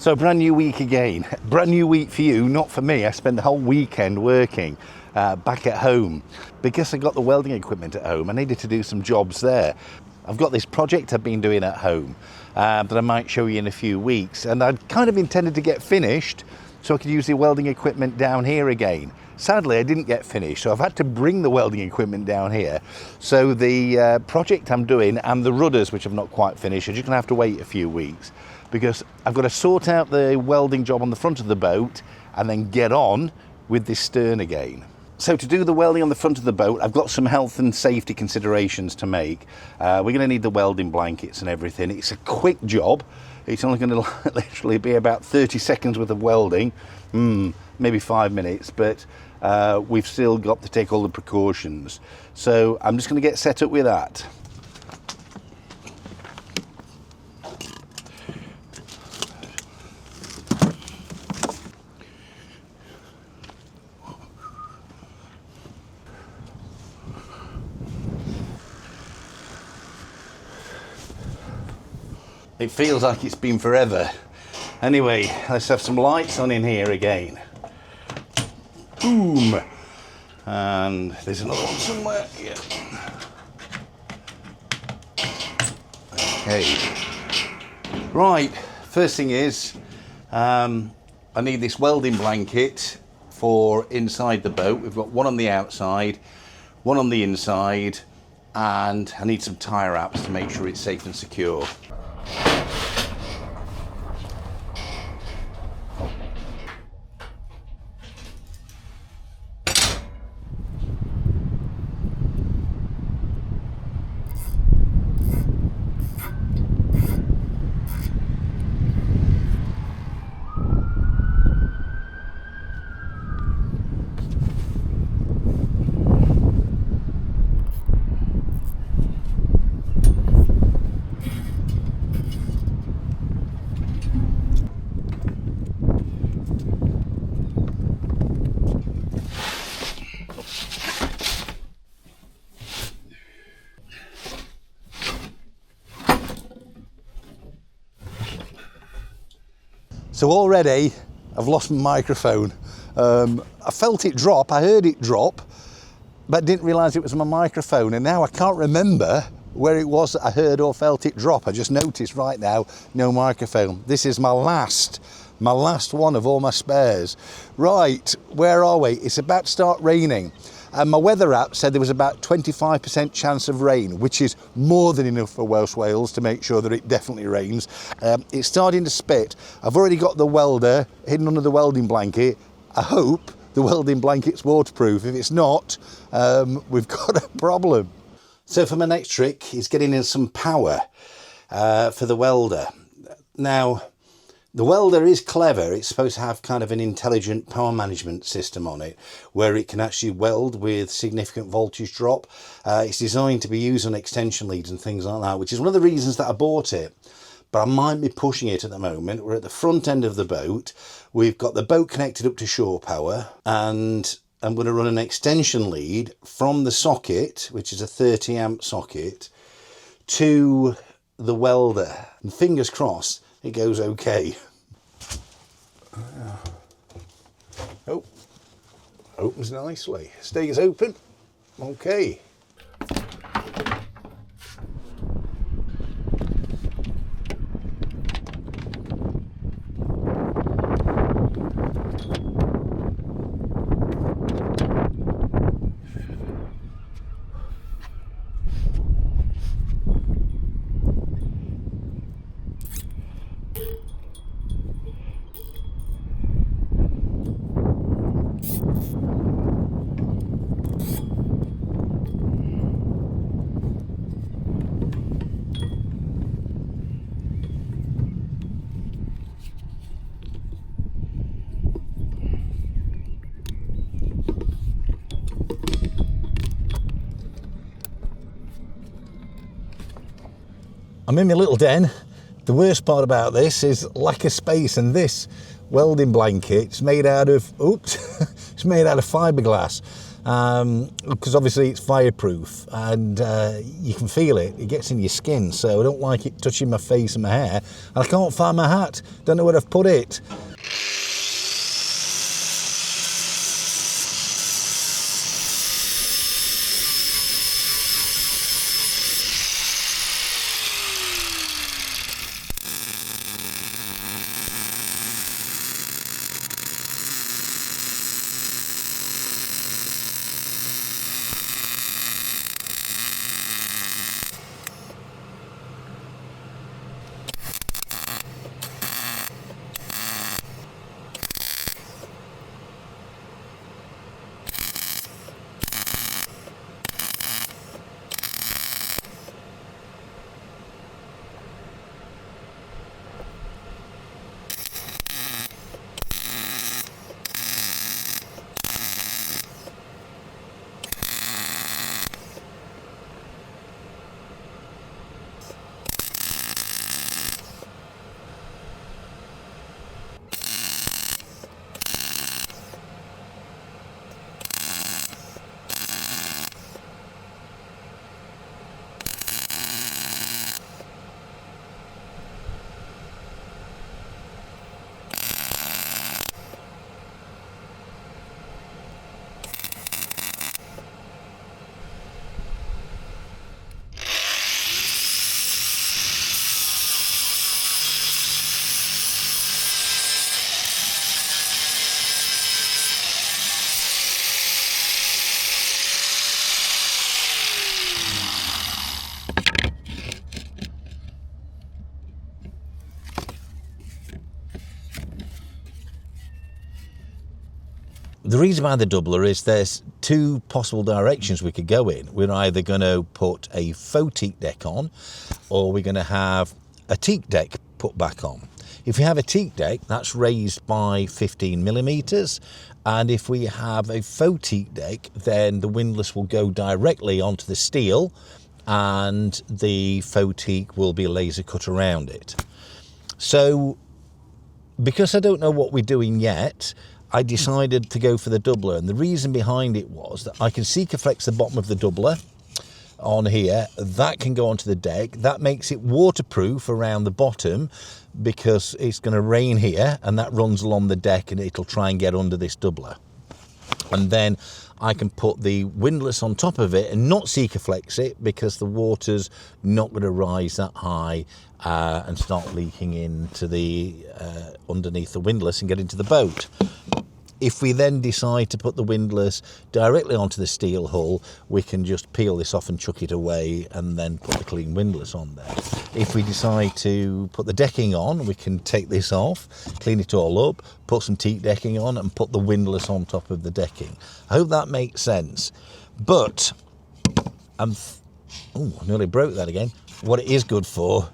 So brand new week again. Brand new week for you, not for me. I spent the whole weekend working back at home. Because I got the welding equipment at home, I needed to do some jobs there. I've got this project I've been doing at home that I might show you in a few weeks, and I'd kind of intended to get finished so I could use the welding equipment down here again. Sadly, I didn't get finished, so I've had to bring the welding equipment down here. So the project I'm doing and the rudders, which I've not quite finished, are just gonna have to wait a few weeks because I've got to sort out the welding job on the front of the boat and then get on with this stern again. So to do the welding on the front of the boat, I've got some health and safety considerations to make. We're going to need the welding blankets and everything. It's a quick job. It's only going to literally be about 30 seconds worth of welding, maybe 5 minutes, but we've still got to take all the precautions. So I'm just going to get set up with that. It feels like it's been forever. Anyway, let's have some lights on in here again. Boom! And there's another one somewhere. Yeah. Okay. Right, first thing is, I need this welding blanket for inside the boat. We've got one on the outside, one on the inside, and I need some tie wraps to make sure it's safe and secure. So already I've lost my microphone. I felt it drop, I heard it drop, but didn't realise it was my microphone, and now I can't remember where it was that I heard or felt it drop. I just noticed right now, no microphone. This is my last one of all my spares. Right, where are we? It's about to start raining. And my weather app said there was about 25% chance of rain, which is more than enough for Welsh Wales to make sure that it definitely rains. It's starting to spit. I've already got the welder hidden under the welding blanket. I hope the welding blanket's waterproof. If it's not, we've got a problem. So for my next trick is getting in some power for the welder. Now, the welder is clever. It's supposed to have kind of an intelligent power management system on it where it can actually weld with significant voltage drop. It's designed to be used on extension leads and things like that, which is one of the reasons that I bought it. But I might be pushing it at the moment. We're at the front end of the boat. We've got the boat connected up to shore power, and I'm going to run an extension lead from the socket, which is a 30 amp socket, to the welder. And fingers crossed it goes okay. Oh, opens nicely, stays open. Okay. I'm in my little den. The worst part about this is lack of space, and this welding blanket is made out of, it's made out of fiberglass. because obviously it's fireproof, and you can feel it. It gets in your skin, so I don't like it touching my face and my hair. And I can't find my hat. Don't know where I've put it. The reason behind the doubler is there's two possible directions we could go in. We're either going to put a faux teak deck on, or we're going to have a teak deck put back on. If we have a teak deck, that's raised by 15 millimeters, and if we have a faux teak deck, then the windlass will go directly onto the steel, and the faux teak will be laser cut around it. So, because I don't know what we're doing yet, I decided to go for the doubler, and the reason behind it was that I can Shakesure the bottom of the doubler on here. That can go onto the deck. That makes it waterproof around the bottom, because it's going to rain here, and that runs along the deck and it'll try and get under this doubler. And then I can put the windlass on top of it and not Shakesure it, because the water's not going to rise that high and start leaking into the underneath the windlass and get into the boat. If we then decide to put the windlass directly onto the steel hull, we can just peel this off and chuck it away and then put the clean windlass on there. If we decide to put the decking on, we can take this off, clean it all up, put some teak decking on and put the windlass on top of the decking. I hope that makes sense. But, I nearly broke that again. What it is good for,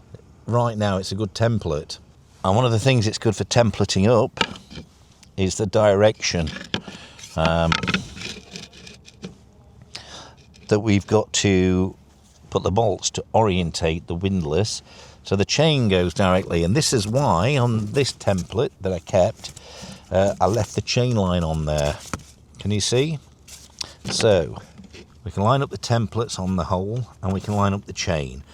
right now it's a good template. And one of the things it's good for templating up is the direction that we've got to put the bolts to orientate the windlass so the chain goes directly. And this is why on this template that I kept, I left the chain line on there. Can you see? So we can line up the templates on the hole and we can line up the chain.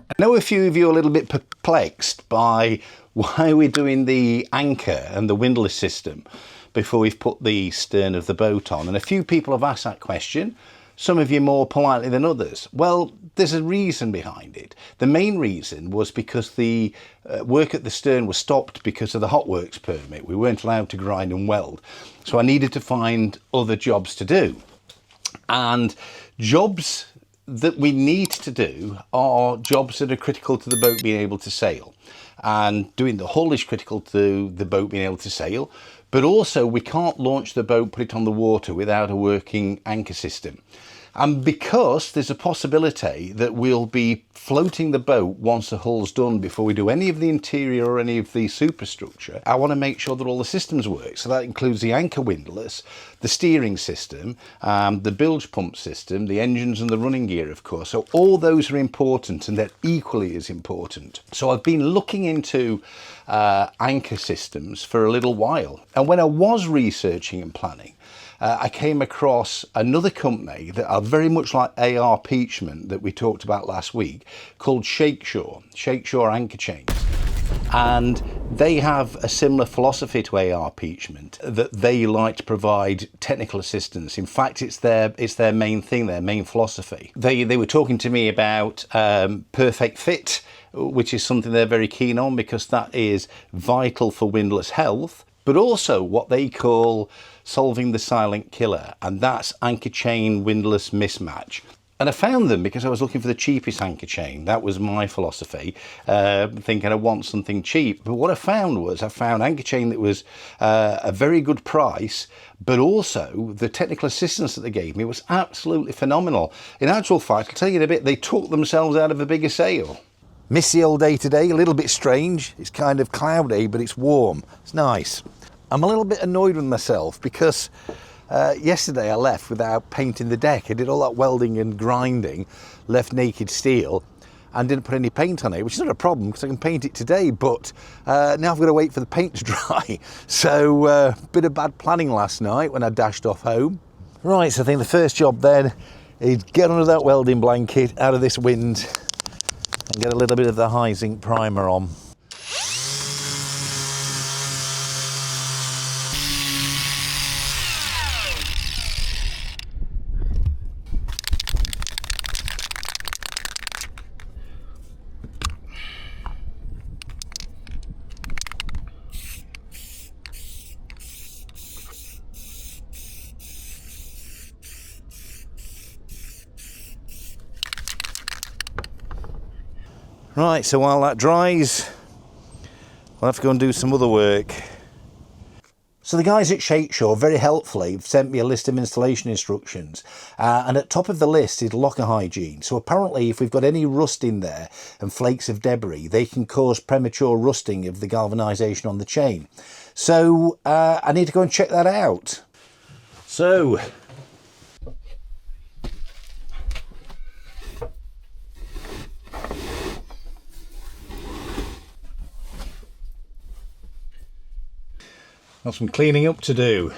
I know a few of you are a little bit perplexed by why we're doing the anchor and the windlass system before we've put the stern of the boat on. And a few people have asked that question, some of you more politely than others. Well, there's a reason behind it. The main reason was because the work at the stern was stopped because of the hot works permit. We weren't allowed to grind and weld. So I needed to find other jobs to do. And jobs that we need to do are jobs that are critical to the boat being able to sail. And doing the hull is critical to the boat being able to sail, but also we can't launch the boat, put it on the water without a working anchor system. And because there's a possibility that we'll be floating the boat once the hull's done before we do any of the interior or any of the superstructure, I want to make sure that all the systems work. So that includes the anchor windlass, the steering system, the bilge pump system, the engines and the running gear, of course. So all those are important, and they're equally as important. So I've been looking into anchor systems for a little while. And when I was researching and planning, I came across another company that are very much like AR Peachman that we talked about last week, called Shakesure anchor chains. And they have a similar philosophy to AR Peachman, that they like to provide technical assistance. In fact, it's their main thing, their main philosophy. They were talking to me about perfect fit, which is something they're very keen on because that is vital for windlass health, but also what they call solving the silent killer, and that's anchor chain windlass mismatch. And I found them because I was looking for the cheapest anchor chain. That was my philosophy, thinking I want something cheap. But what I found anchor chain that was a very good price, but also the technical assistance that they gave me was absolutely phenomenal. In actual fact, I'll tell you in a bit, they took themselves out of a bigger sale. Misty old day today, a little bit strange. It's kind of cloudy, but it's warm. It's nice. I'm a little bit annoyed with myself because yesterday I left without painting the deck. I did all that welding and grinding, left naked steel and didn't put any paint on it, which is not a problem because I can paint it today, but now I've got to wait for the paint to dry. So bit of bad planning last night when I dashed off home. Right, so I think the first job then is get under that welding blanket out of this wind and get a little bit of the high zinc primer on. Right, so while that dries, I'll have to go and do some other work. So the guys at Shakesure very helpfully have sent me a list of installation instructions, and at top of the list is locker hygiene. So apparently if we've got any rust in there and flakes of debris, they can cause premature rusting of the galvanisation on the chain. So I need to go and check that out. So got some cleaning up to do.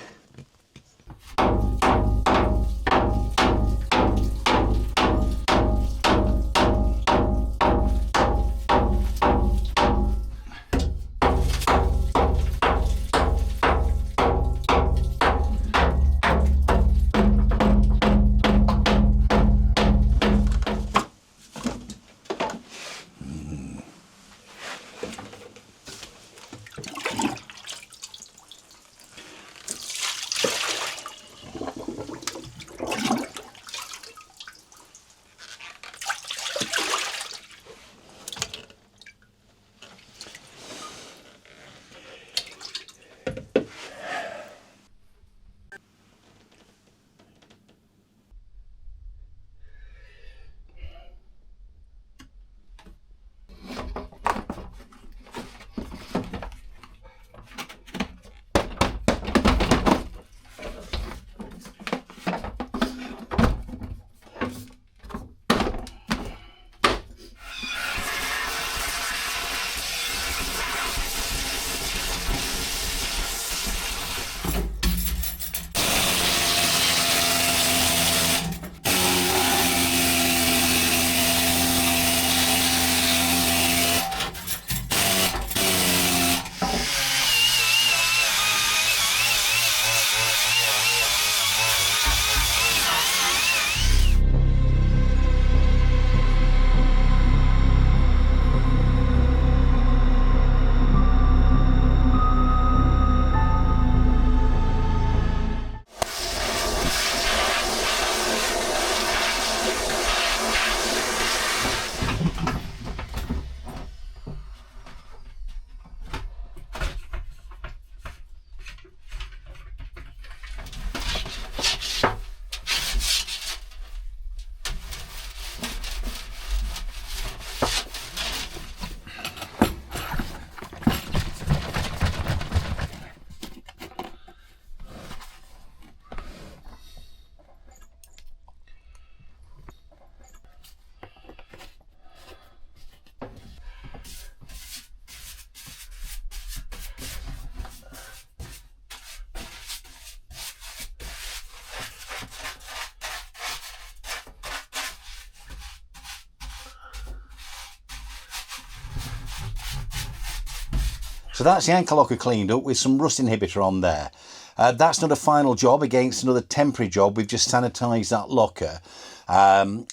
So that's the anchor locker cleaned up with some rust inhibitor on there. That's not a final job against another temporary job. We've just sanitised that locker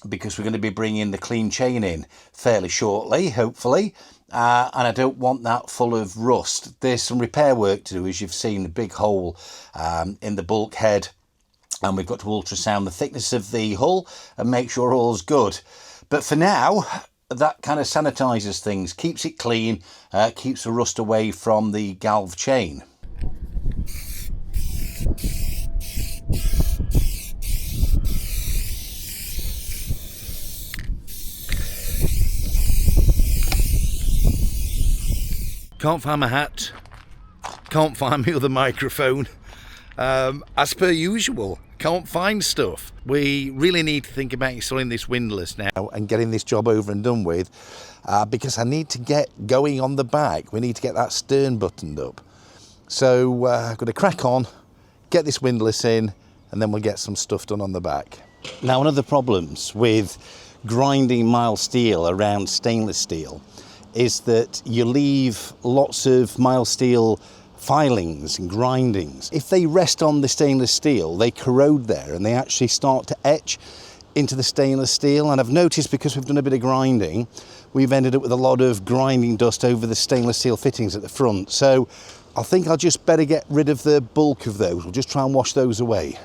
because we're going to be bringing the clean chain in fairly shortly, hopefully. And I don't want that full of rust. There's some repair work to do, as you've seen, a big hole in the bulkhead, and we've got to ultrasound the thickness of the hull and make sure all's good. But for now, that kind of sanitises things, keeps it clean, keeps the rust away from the galv chain. Can't find my hat, can't find my other microphone. As per usual, can't find stuff. We really need to think about installing this windlass now and getting this job over and done with, because I need to get going on the back. We need to get that stern buttoned up. So I've got to crack on, get this windlass in, and then we'll get some stuff done on the back. Now, one of the problems with grinding mild steel around stainless steel is that you leave lots of mild steel filings and grindings. If they rest on the stainless steel, they corrode there and they actually start to etch into the stainless steel. And I've noticed, because we've done a bit of grinding, we've ended up with a lot of grinding dust over the stainless steel fittings at the front. So I think I'll just better get rid of the bulk of those. We'll just try and wash those away.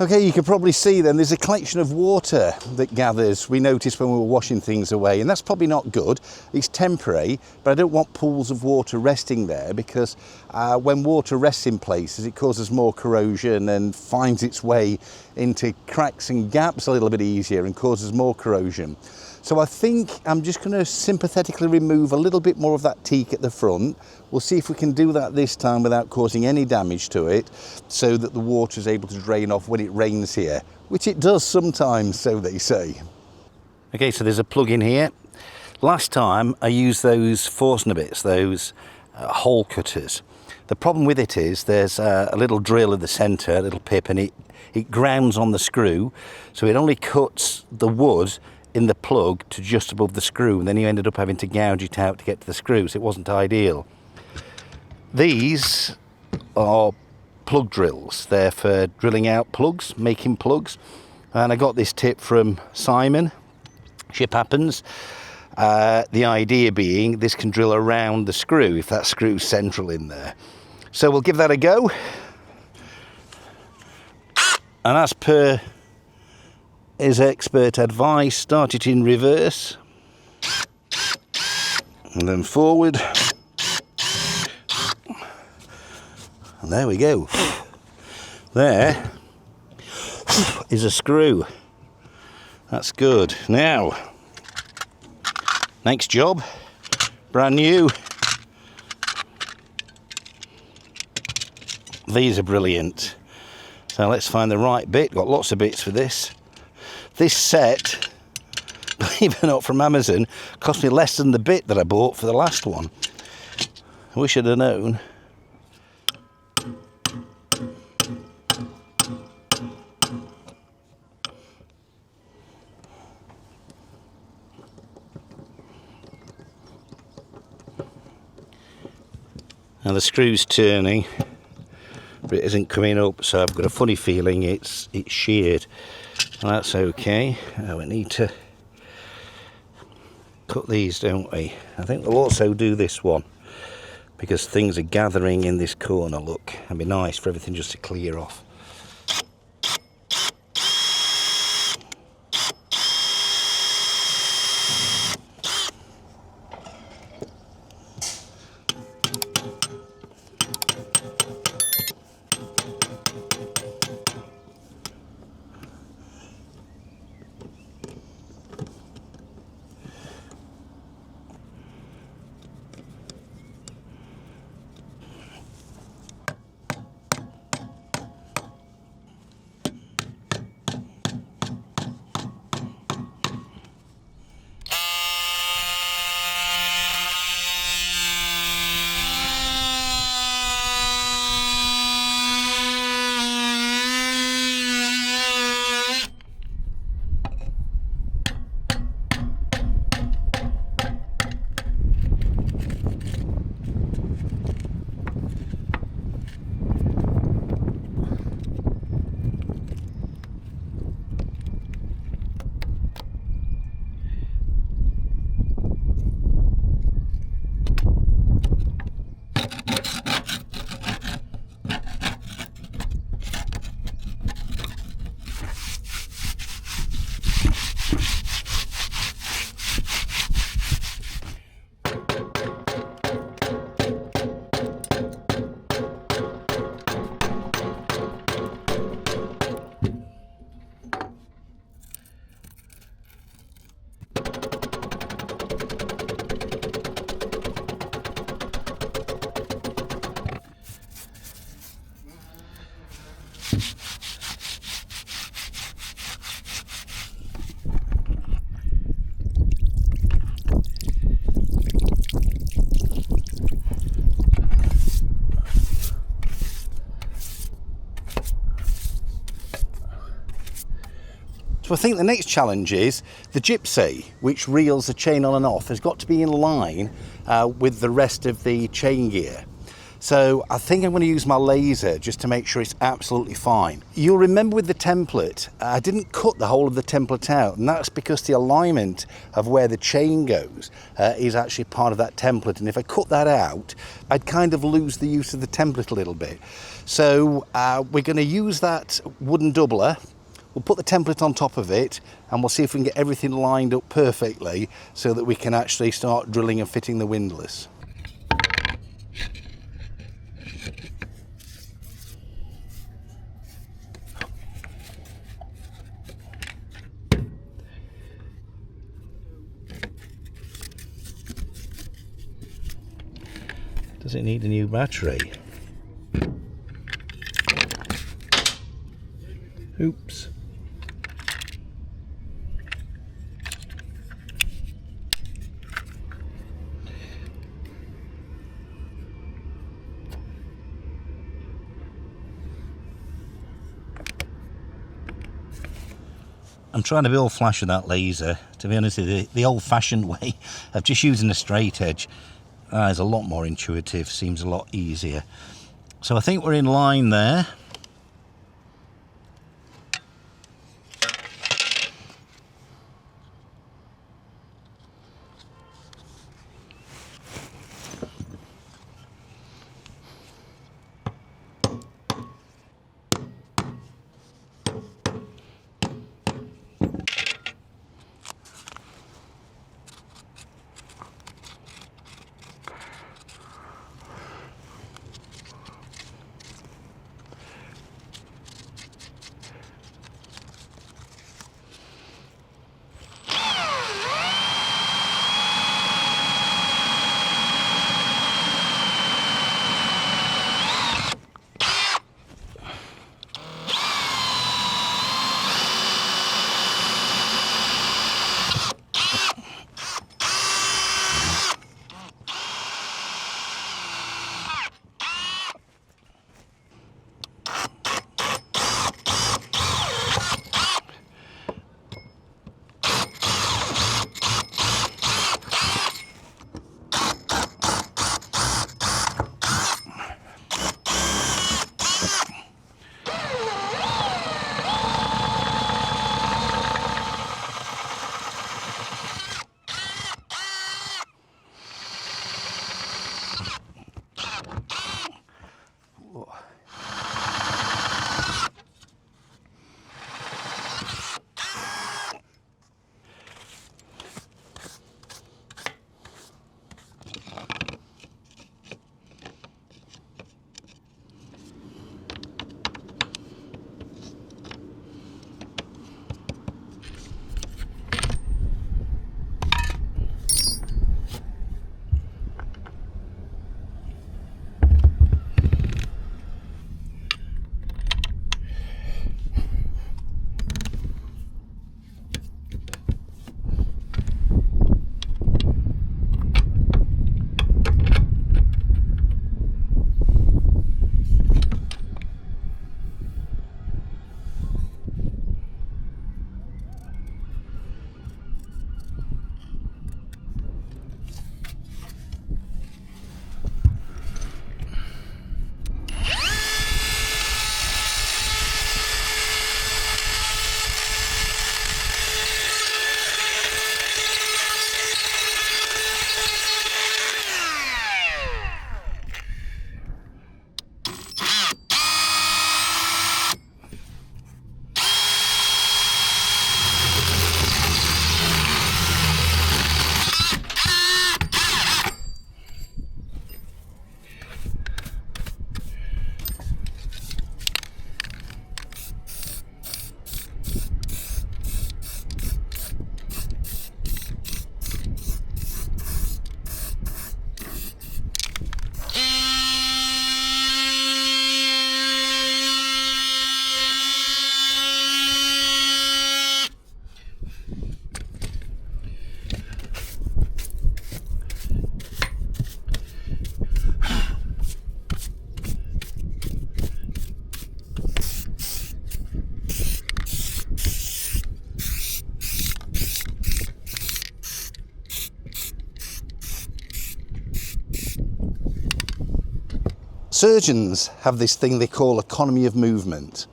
Okay, you can probably see then there's a collection of water that gathers, we noticed when we were washing things away, and that's probably not good. It's temporary, but I don't want pools of water resting there, because when water rests in places, it causes more corrosion and finds its way into cracks and gaps a little bit easier and causes more corrosion. So I think I'm just going to sympathetically remove a little bit more of that teak at the front. We'll see if we can do that this time without causing any damage to it, so that the water is able to drain off when it rains here, which it does sometimes, so they say. Okay, so there's a plug in here. Last time I used those Forstner bits, those hole cutters. The problem with it is there's a little drill in the centre, a little pip, and it grounds on the screw, so it only cuts the wood in the plug to just above the screw, and then you ended up having to gouge it out to get to the screw, so it wasn't ideal. These are plug drills. They're for drilling out plugs, making plugs, and I got this tip from Simon. Ship happens. The idea being this can drill around the screw if that screw's central in there. So we'll give that a go, and as per his expert advice, start it in reverse and then forward, and there we go. There is a screw. That's good. Now, next job, brand new. These are brilliant. So let's find the right bit. Got lots of bits for this. This set, believe it or not, from Amazon, cost me less than the bit that I bought for the last one. I wish I'd have known. Now the screw's turning, but it isn't coming up, so I've got a funny feeling it's sheared. Well, that's okay. We need to cut these, don't we? I think we'll also do this one, because things are gathering in this corner, look. It'd be nice for everything just to clear off. So I think the next challenge is the gypsy, which reels the chain on and off, has got to be in line with the rest of the chain gear. So I think I'm going to use my laser just to make sure it's absolutely fine. You'll remember with the template, I didn't cut the whole of the template out, and that's because the alignment of where the chain goes is actually part of that template. And if I cut that out, I'd kind of lose the use of the template a little bit. So we're going to use that wooden doubler. We'll put the template on top of it, and we'll see if we can get everything lined up perfectly so that we can actually start drilling and fitting the windlass. Does it need a new battery? Oops. I'm trying to be all flash with that laser. To be honest with you, the old-fashioned way of just using a straight edge is a lot more intuitive, seems a lot easier. So I think we're in line there. Surgeons have this thing they call economy of movement,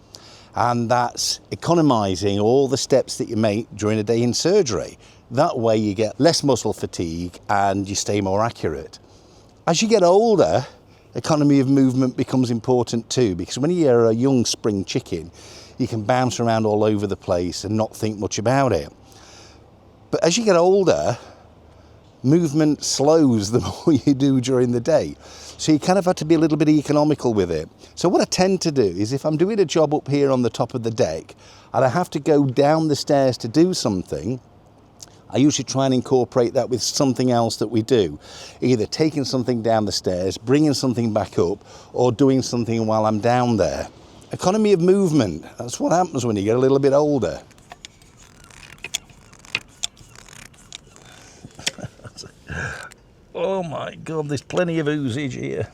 and that's economising all the steps that you make during a day in surgery. That way you get less muscle fatigue and you stay more accurate. As you get older, economy of movement becomes important too, because when you're a young spring chicken, you can bounce around all over the place and not think much about it. But as you get older, movement slows the more you do during the day. So you kind of have to be a little bit economical with it. So what I tend to do is, if I'm doing a job up here on the top of the deck and I have to go down the stairs to do something, I usually try and incorporate that with something else that we do. Either taking something down the stairs, bringing something back up, or doing something while I'm down there. Economy of movement, that's what happens when you get a little bit older. Oh my God, there's plenty of oozage here.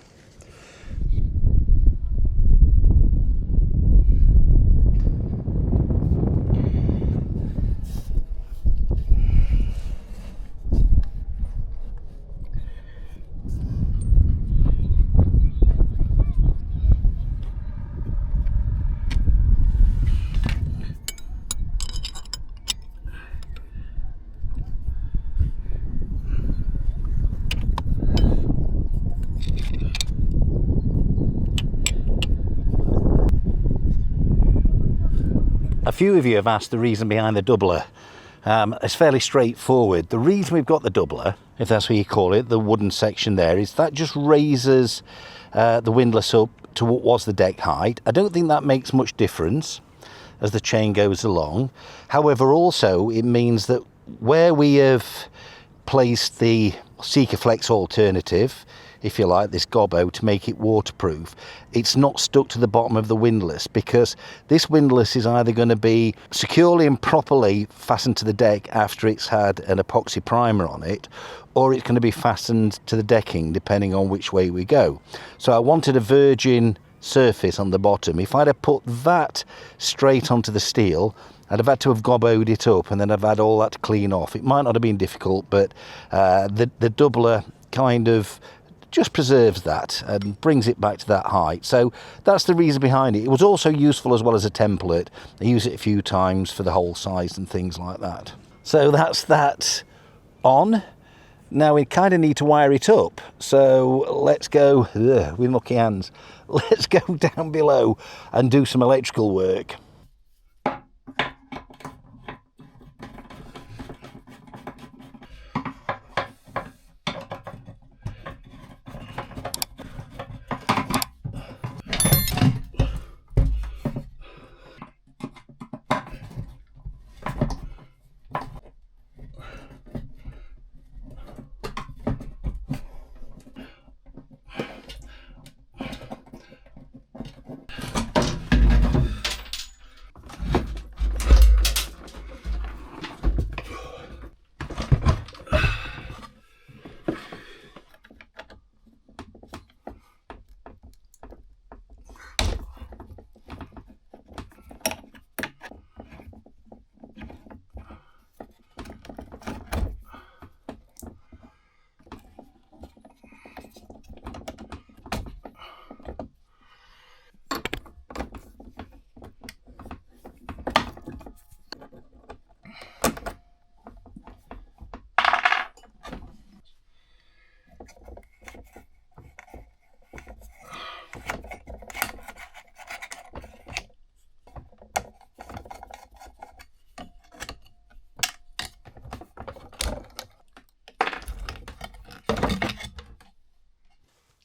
A few of you have asked the reason behind the doubler. It's fairly straightforward. The reason we've got the doubler, if that's what you call it, the wooden section there, is that just raises the windlass up to what was the deck height. I don't think that makes much difference as the chain goes along. However, also it means that where we have placed the Sikaflex alternative, if you like, this gobbo, to make it waterproof, it's not stuck to the bottom of the windlass, because this windlass is either going to be securely and properly fastened to the deck after it's had an epoxy primer on it, or it's going to be fastened to the decking depending on which way we go. So I wanted a virgin surface on the bottom. If I'd have put that straight onto the steel, I'd have had to have gobboed it up, and then I've had all that to clean off. It might not have been difficult, but the doubler kind of just preserves that and brings it back to that height. So that's the reason behind it. It was also useful as well as a template. I use it a few times for the hole size and things like that. So that's that on. Now we kind of need to wire it up. So let's go, with lucky hands, let's go down below and do some electrical work.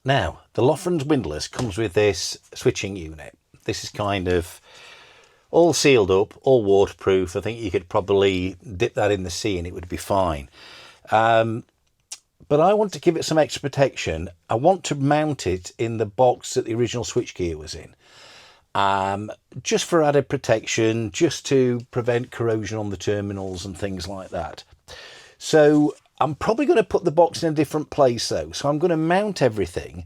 Now, the Loughran's windlass comes with this switching unit. This is kind of all sealed up, all waterproof. I think you could probably dip that in the sea and it would be fine. But I want to give it some extra protection. I want to mount it in the box that the original switchgear was in. Just for added protection, just to prevent corrosion on the terminals and things like that. So I'm probably going to put the box in a different place though. So I'm going to mount everything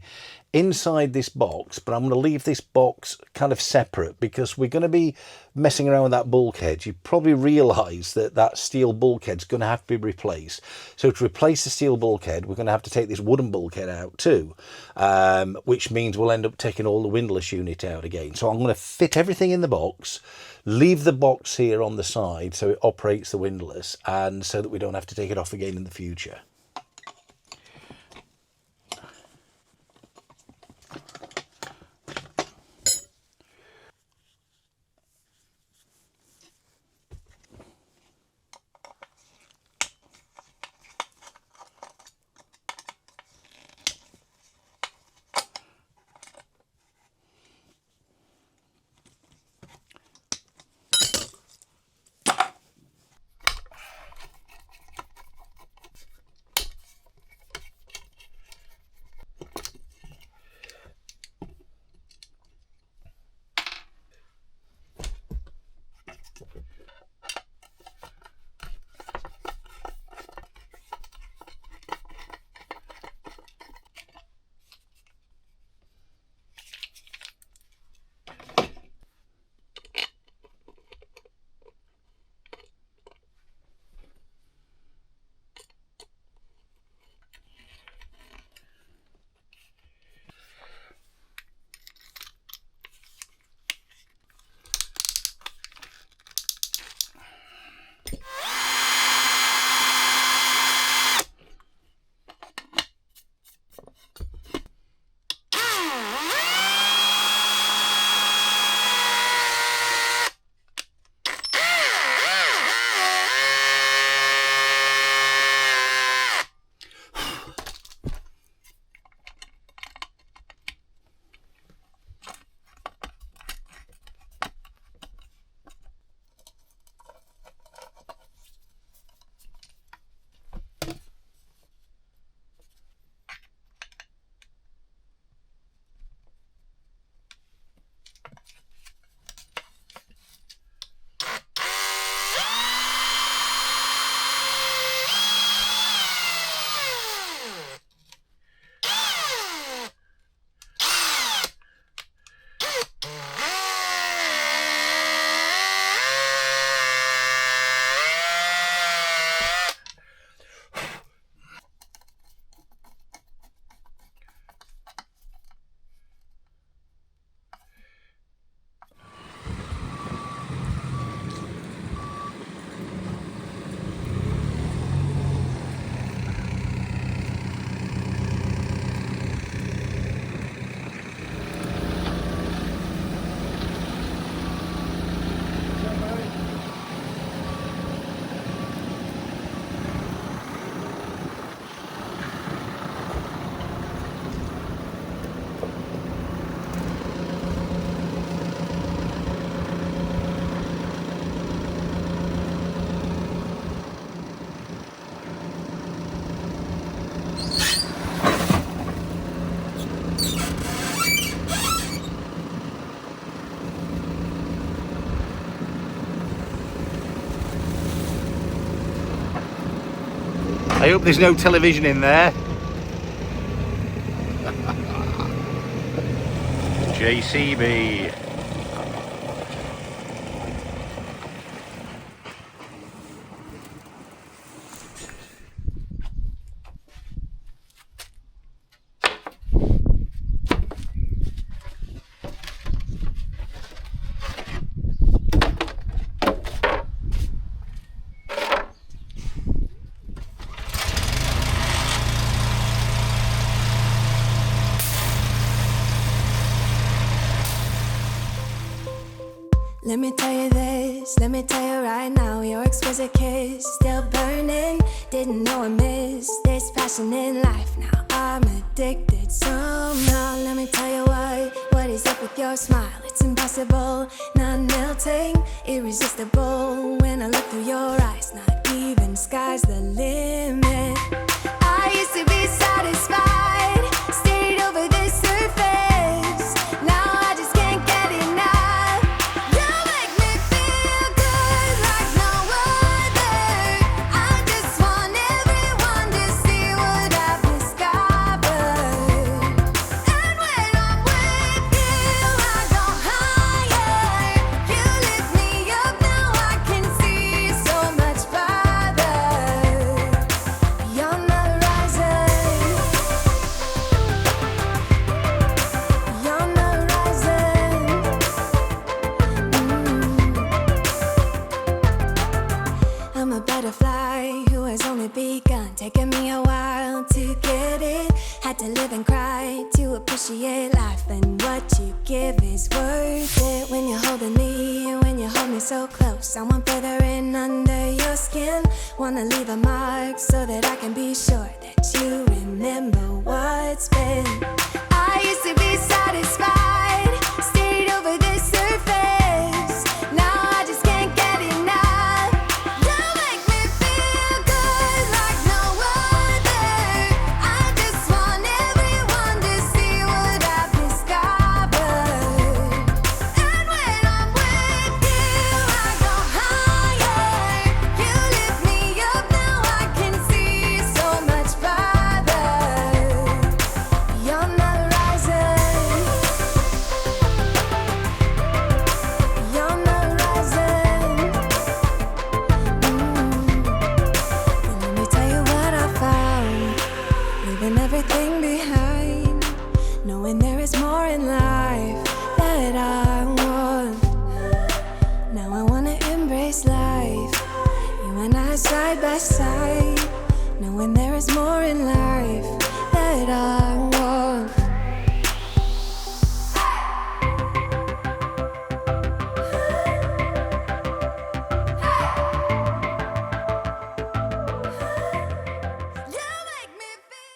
inside this box, but I'm going to leave this box kind of separate because we're going to be messing around with that bulkhead. You probably realise that that steel bulkhead's going to have to be replaced. So to replace the steel bulkhead, we're going to have to take this wooden bulkhead out too, which means we'll end up taking all the windlass unit out again. So I'm going to fit everything in the box, leave the box here on the side so it operates the windlass, and so that we don't have to take it off again in the future. I hope there's no television in there. JCB. Let me tell you this, let me tell you right now, your exquisite kiss, still burning, didn't know I missed this passion in life. Now I'm addicted somehow. Let me tell you what is up with your smile? It's impossible, not melting, irresistible. When I look through your eyes, not even sky's the limit. I used to be satisfied, stayed over the surface. Now I just can't get enough. You make me feel good like no other. I just want everyone to see what I've discovered. And when me a while to get it. Had to live and cry to appreciate life, and what you give is worth it. When you're holding me, when you hold me so close, I want further in under your skin. Wanna leave a mark so that I can be sure that you remember what's been. I used to be satisfied, stayed over the surface. Now I just can't get enough. You make me feel good like no other. I just want everyone to see what I've discovered. And when I'm with you, I go higher. You lift me up, now I can see so much farther. You're not rising. You're not rising. And let me tell you what I found. Leaving everything behind, knowing there is more in life that I want. Now I wanna embrace life, you and I side by side, knowing there is more in life that I want. You make me feel.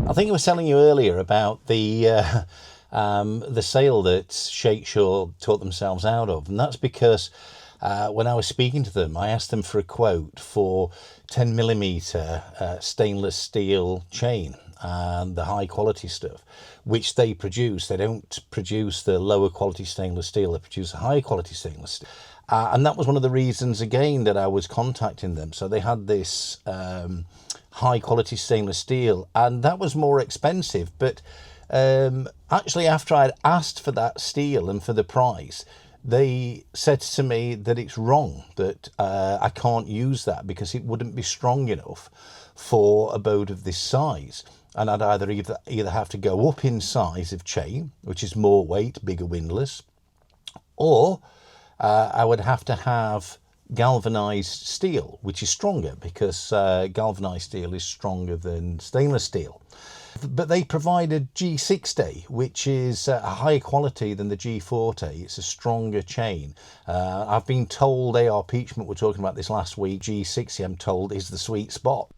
I think I was telling you earlier about the sail that Shakesure taught themselves out of, and that's because when I was speaking to them, I asked them for a quote for 10mm stainless steel chain and the high quality stuff, which they produce. They don't produce the lower quality stainless steel, they produce the high quality stainless steel. And that was one of the reasons, again, that I was contacting them. So they had this high quality stainless steel, and that was more expensive. But actually, after I'd asked for that steel and for the price, they said to me that it's wrong, that I can't use that because it wouldn't be strong enough for a boat of this size. And I'd either have to go up in size of chain, which is more weight, bigger windlass, or I would have to have galvanized steel, which is stronger because galvanized steel is stronger than stainless steel. But they provided G60, which is a higher quality than the G40. It's a stronger chain. I've been told, AR Peachment were talking about this last week, G60 I'm told is the sweet spot.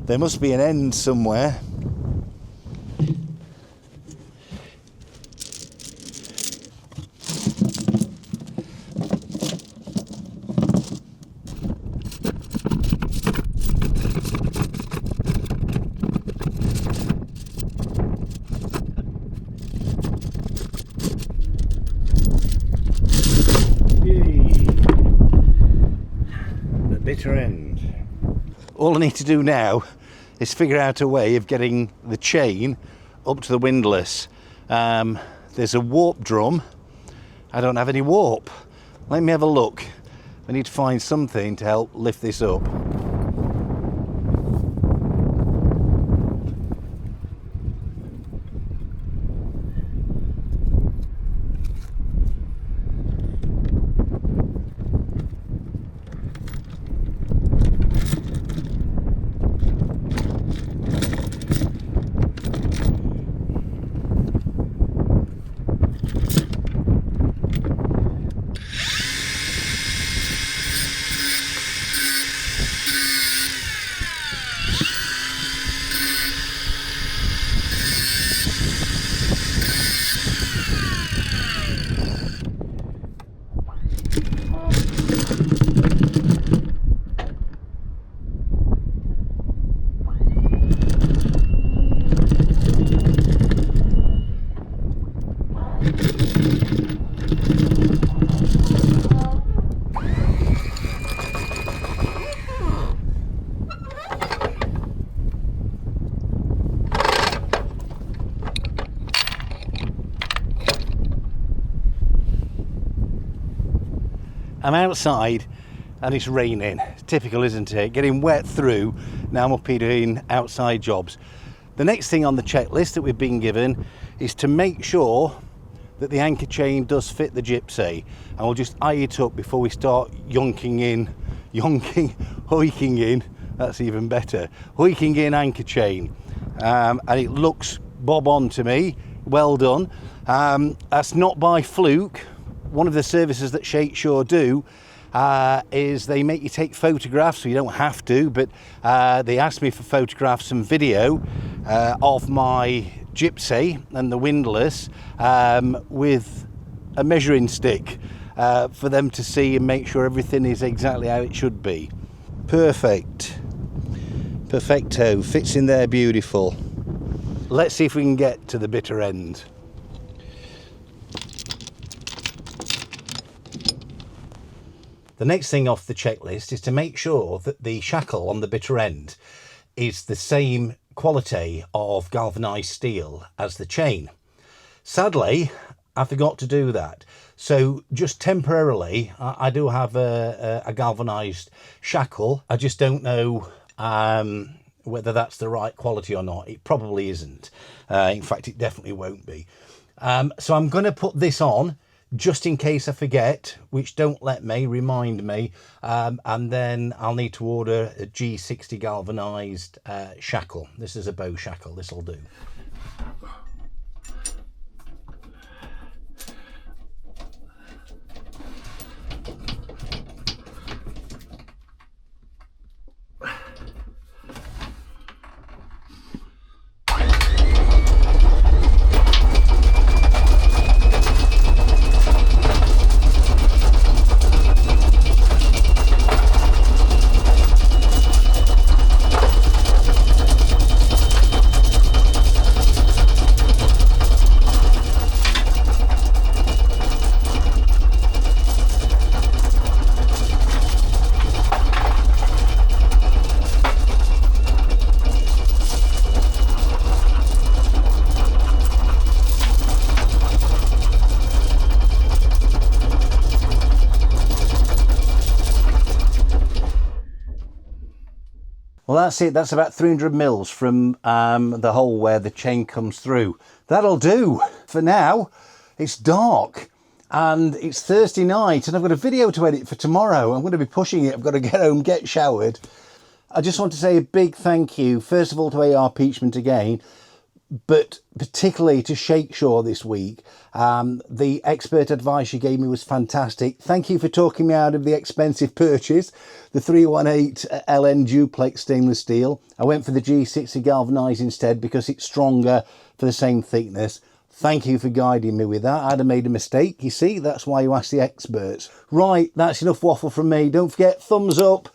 There must be an end somewhere. The bitter end. All I need to do now is figure out a way of getting the chain up to the windlass. There's a warp drum. I don't have any warp. Let me have a look. I need to find something to help lift this up. I'm outside and it's raining. Typical, isn't it? Getting wet through. Now I'm up here doing outside jobs. The next thing on the checklist that we've been given is to make sure that the anchor chain does fit the gypsy, and we'll just eye it up before we start hoiking in That's even better. Hoiking in anchor chain, and it looks bob on to me. Well done. That's not by fluke. One of the services that Shakesure do is they make you take photographs, so you don't have to, but they asked me for photographs and video of my gypsy and the windlass with a measuring stick for them to see and make sure everything is exactly how it should be. Perfect. Perfecto. Fits in there beautiful. Let's see if we can get to the bitter end. The next thing off the checklist is to make sure that the shackle on the bitter end is the same quality of galvanised steel as the chain. Sadly, I forgot to do that. So just temporarily, I do have a galvanised shackle. I just don't know whether that's the right quality or not. It probably isn't. In fact, it definitely won't be. So I'm going to put this on just in case I forget, which don't let me, remind me, and then I'll need to order a G60 galvanised shackle. This is a bow shackle, this will do. Well, that's it. That's about 300 mils from the hole where the chain comes through. That'll do for now. It's dark and it's Thursday night and I've got a video to edit for tomorrow. I'm going to be pushing it. I've got to get home, get showered. I just want to say a big thank you, first of all, to AR Peachment again, but particularly to Shakesure this week. The expert advice you gave me was fantastic. Thank you for talking me out of the expensive purchase, the 318 LN duplex stainless steel. I went for the G60 galvanised instead because it's stronger for the same thickness. Thank you for guiding me with that. I'd have made a mistake, you see, that's why you ask the experts. Right, that's enough waffle from me. Don't forget, thumbs up,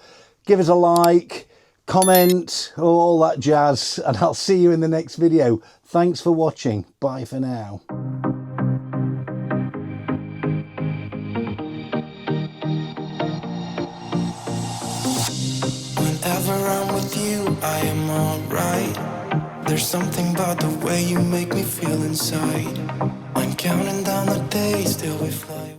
give us a like, comment, all that jazz, and I'll see you in the next video. Thanks for watching. Bye for now. Whenever I'm with you, I am alright. There's something about the way you make me feel inside. I'm counting down the days till we fly.